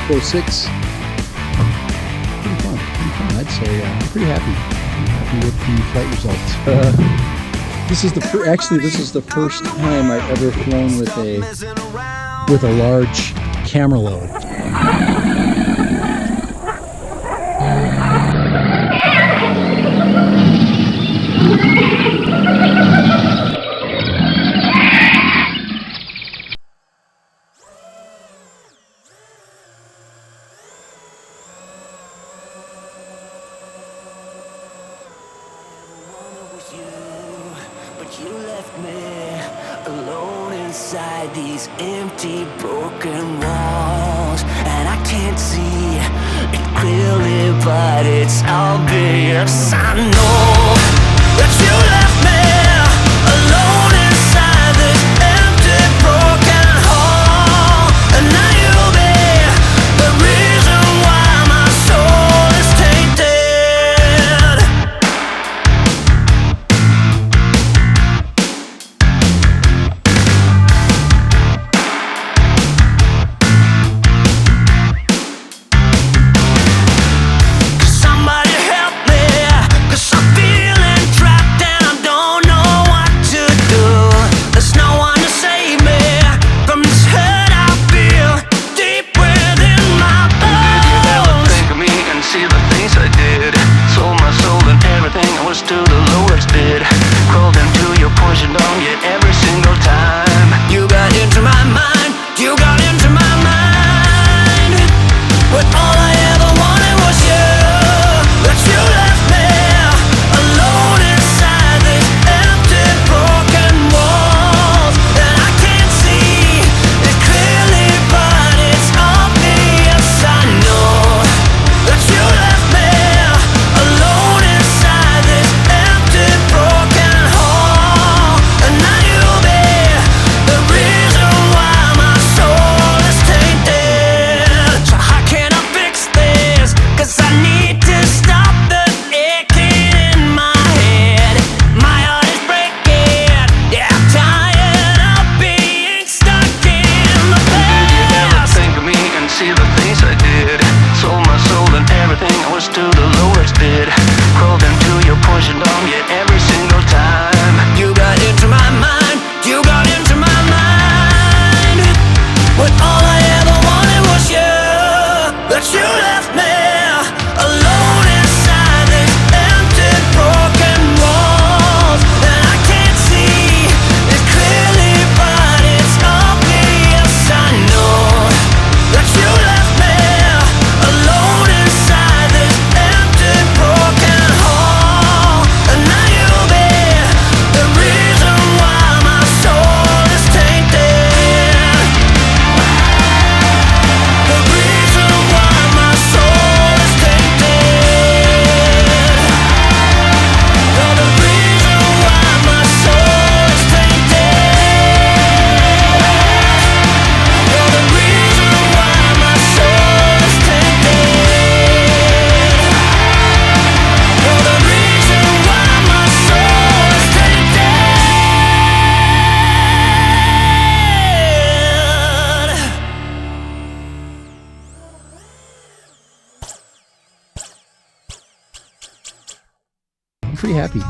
GoPro 6. Pretty fun, I'd say. I'm pretty happy. I'm happy with the flight results. This is the first time I've ever flown with a large camera load. You left me alone inside these empty, broken walls, and I can't see it clearly, but it's obvious. I know that you left me alone inside this empty, broken hall, and now you'll be the reason why my soul is tainted. Pretty happy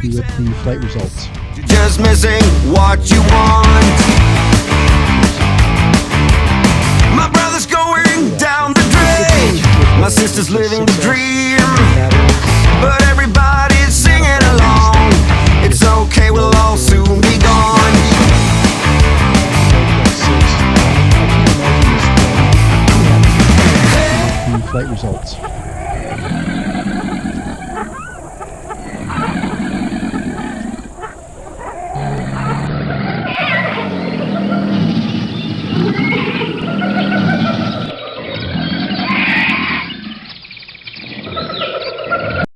with the flight results. You're just missing what you want. My brother's going down the drain. My sister's living the dream. But everybody's singing along. It's okay, we'll all soon be gone. The flight results.